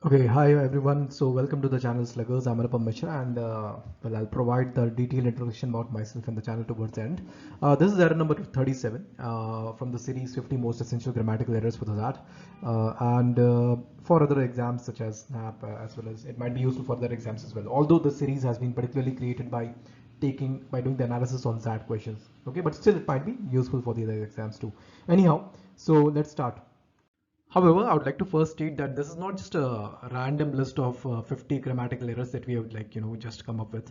Okay, hi everyone. So welcome to the channel Sluggers. I'm Anupam Mishra, and I'll provide the detailed introduction about myself and the channel towards the end. This is error number 37 from the series 50 most essential grammatical errors for the ZAT, and for other exams such as SNAP, as well as it might be useful for other exams as well. Although the series has been particularly created by doing the analysis on ZAT questions. Okay, but still it might be useful for the other exams too. Anyhow, so let's start. However, I would like to first state that this is not just a random list of 50 grammatical errors that we have just come up with.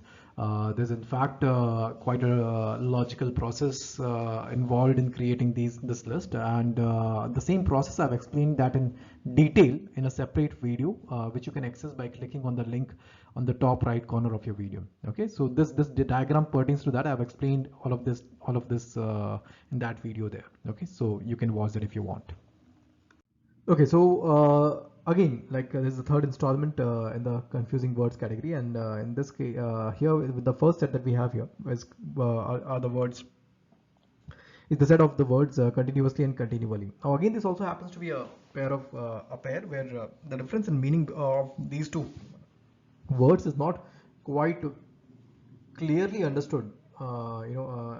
There's in fact quite a logical process involved in creating this list, and the same process I've explained that in detail in a separate video, which you can access by clicking on the link on the top right corner of your video. Okay, so this diagram pertains to that. I've explained all of this in that video there. Okay, so you can watch that if you want. Okay, so again, this is the third installment in the confusing words category, and in this case, here with the first set that we have here are the words is the set of the words continuously and continually. Now, again, this also happens to be a pair where the difference in meaning of these two words is not quite clearly understood,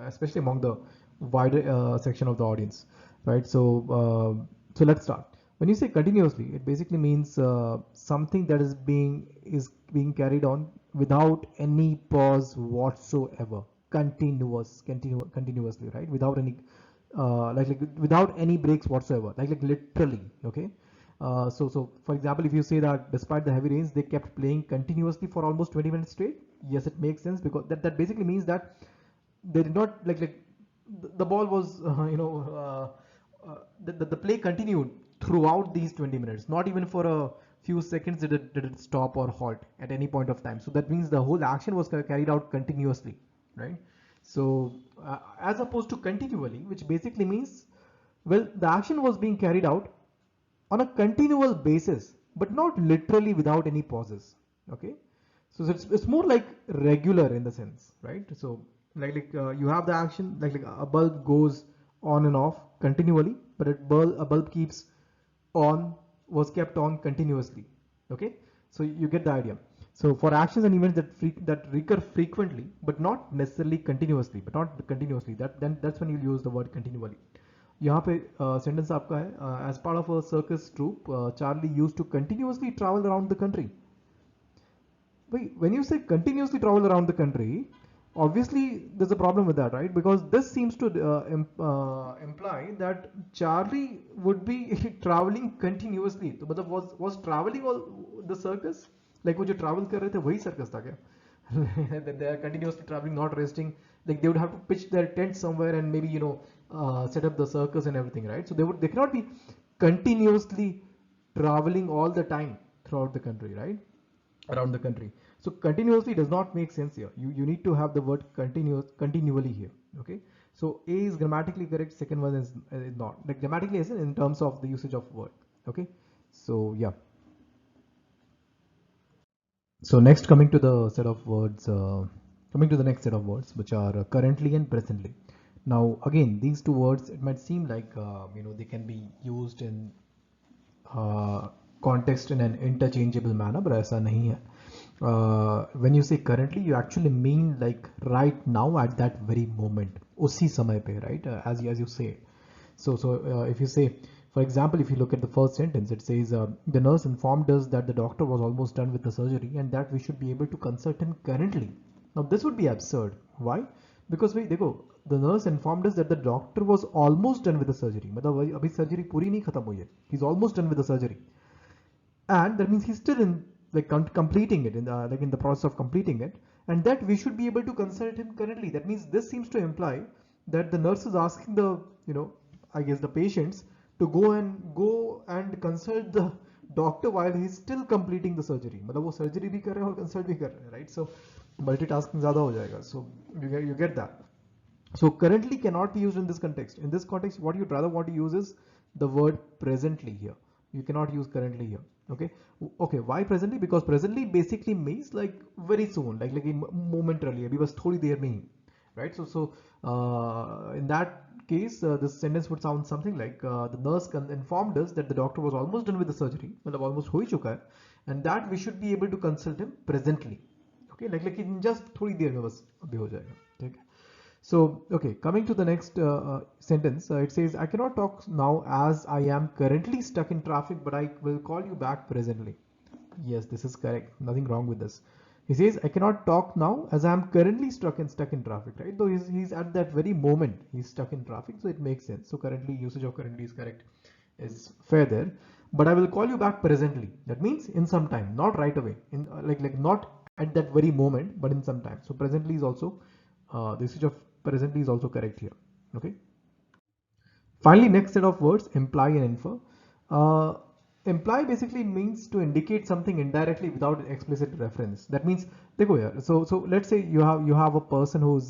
especially among the wider section of the audience, right? So let's start. When you say continuously, it basically means something that is being carried on without any pause whatsoever, continuously, right? Without any without any breaks whatsoever, like literally, okay. So for example, if you say that despite the heavy rains, they kept playing continuously for almost 20 minutes straight, yes, it makes sense because that basically means that they did not the ball was the play continued throughout these 20 minutes. Not even for a few seconds did it stop or halt at any point of time. So that means the whole action was carried out continuously, right? So as opposed to continually, which basically means, well, the action was being carried out on a continual basis, but not literally without any pauses. Okay, so it's more like regular in the sense, right? So you have the action like a bulb goes on and off continually, but a bulb keeps on was kept on continuously. Okay, so you get the idea. So for actions and events that recur frequently, but not necessarily continuously, that's when you use the word continually. यहाँ पे sentence आपका है, as part of a circus troupe, Charlie used to continuously travel around the country. Wait, when you say continuously travel around the country, obviously there's a problem with that, right? Because this seems to imply that Charlie would be traveling continuously. तो मतलब was traveling all the circus? Like वो जो travel कर रहे थे वही circus था क्या? That they are continuously traveling, not resting. Like they would have to pitch their tent somewhere and maybe set up the circus and everything, right? So they cannot be continuously traveling all the time throughout the country, right? Around the country. So continuously does not make sense here. You need to have the word continually here. Okay. So A is grammatically correct. Second one is not. Like grammatically is in terms of the usage of word. Okay. So yeah. So next, coming to the next set of words, which are currently and presently. Now again, these two words, it might seem like they can be used in context in an interchangeable manner, but ऐसा नहीं है. When you say currently, you actually mean like right now at that very moment, उसी समय पे, right? As you say it. So if you say, for example, if you look at the first sentence, it says the nurse informed us that the doctor was almost done with the surgery and that we should be able to consult him currently. Now this would be absurd. Why? Because wait, देखो, the nurse informed us that the doctor was almost done with the surgery. मतलब अभी surgery पूरी नहीं खत्म हुई है. He's almost done with the surgery, and that means he's still in completing it in the process of completing it, and that we should be able to consult him currently. That means this seems to imply that the nurse is asking the I guess the patients to go and consult the doctor while he's still completing the surgery. मतलब वो surgery भी कर रहे हैं और consult भी कर रहे हैं, right? So multitasking ज़्यादा हो जाएगा. So you get that. So currently cannot be used in this context. In this context, what you'd rather want to use is the word presently here. You cannot use currently here. Okay. Okay. Why presently? Because presently basically means like very soon, momentarily. अभी बस थोड़ी देर में ही, right? So in that case, this sentence would sound something like the nurse informed us that the doctor was almost done with the surgery, मतलब almost हो ही चुका है, and that we should be able to consult him presently. Okay, like in just थोड़ी देर में बस अभी हो जाएगा, ठीक है. So, okay, coming to the next sentence, it says, I cannot talk now as I am currently stuck in traffic, but I will call you back presently. Yes, this is correct. Nothing wrong with this. He says, I cannot talk now as I am currently stuck in traffic, right? Though he's at that very moment, he's stuck in traffic, so it makes sense. So currently, usage of currently is correct, is fair there. But I will call you back presently. That means in some time, not right away. In like not at that very moment, but in some time. So presently is also the usage of presently is also correct here. Okay. Finally, next set of words, imply and infer. Imply basically means to indicate something indirectly without explicit reference. That means, देखो यार, so let's say you have a person who's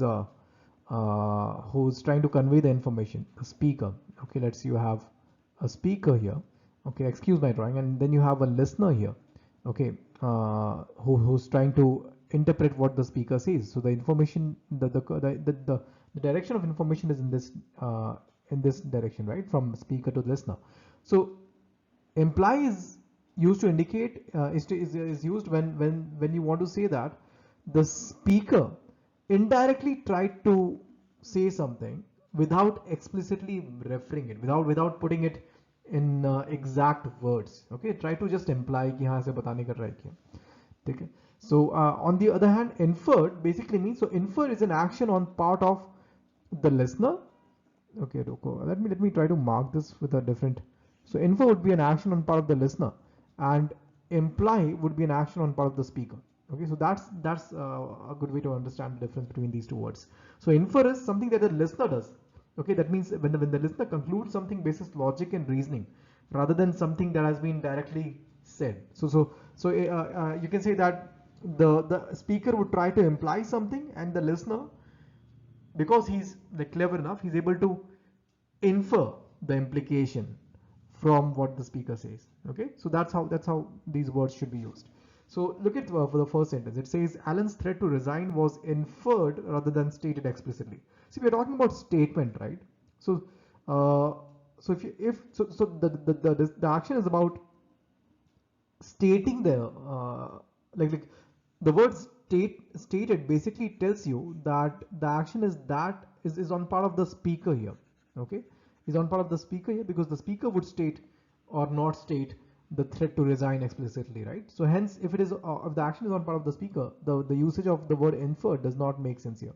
trying to convey the information, a speaker. Okay, let's say you have a speaker here. Okay, excuse my drawing, and then you have a listener here. Okay, who's trying to interpret what the speaker says. So the information, the direction of information is in this direction, right, from speaker to listener. So imply is used to indicate is used when you want to say that the speaker indirectly tried to say something without explicitly referring it, without putting it in exact words. Okay, try to just imply कि हाँ ऐसे बताने का try किया, ठीक है. So on the other hand, inferred basically means, so infer is an action on part of the listener. Okay, let me try to mark this with a different. So infer would be an action on part of the listener, and imply would be an action on part of the speaker. Okay, so that's a good way to understand the difference between these two words. So infer is something that the listener does. Okay, that means when the listener concludes something basis logic and reasoning, rather than something that has been directly said. So you can say that the speaker would try to imply something, and the listener, because he's like clever enough, he's able to infer the implication from what the speaker says. Okay, so that's how these words should be used. So look at for the first sentence. It says Alan's threat to resign was inferred rather than stated explicitly. See, we're talking about statement, right? So so the action is about stating like the word stated basically tells you that the action is on part of the speaker here. Okay, is on part of the speaker here because the speaker would state or not state the threat to resign explicitly, right? So hence, if the action is on part of the speaker, the usage of the word inferred does not make sense here.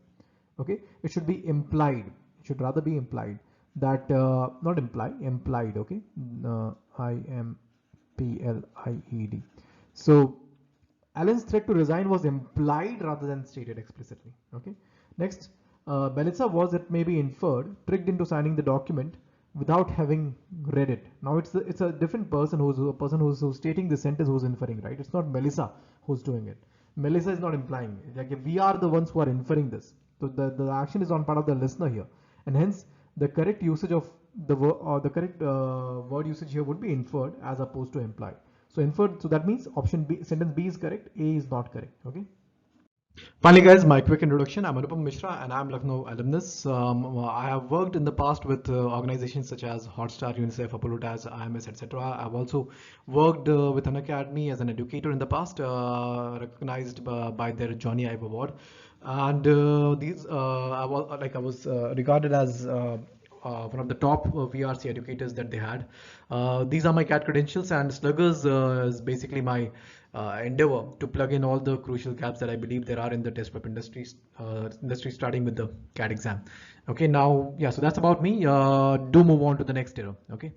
Okay, it should be implied. It should rather be implied that not implied. Okay, IMPLIED. So Alan's threat to resign was implied rather than stated explicitly. Okay. Next, Melissa was, it may be inferred, tricked into signing the document without having read it. Now it's a different person who's stating the sentence who's inferring, right? It's not Melissa who's doing it. Melissa is not implying. Like we are the ones who are inferring this. So the action is on part of the listener here, and hence the correct usage of the word or the correct word usage here would be inferred as opposed to implied. So inferred, so that means option B, sentence B is correct, A is not correct. Okay. Finally, guys, my quick introduction. I'm Anupam Mishra and I'm Lucknow alumnus. I have worked in the past with organizations such as Hotstar, UNICEF, Apollo TAS, IMS, etc. I've also worked with Unacademy as an educator in the past, recognized by their Johnny Ive Award. And I was regarded as one of the top VRC educators that they had. These are my CAT credentials, and Sluggers is basically my endeavor to plug in all the crucial gaps that I believe there are in the test prep industry, starting with the CAT exam. Okay, now, yeah, so that's about me. Do move on to the next era. Okay.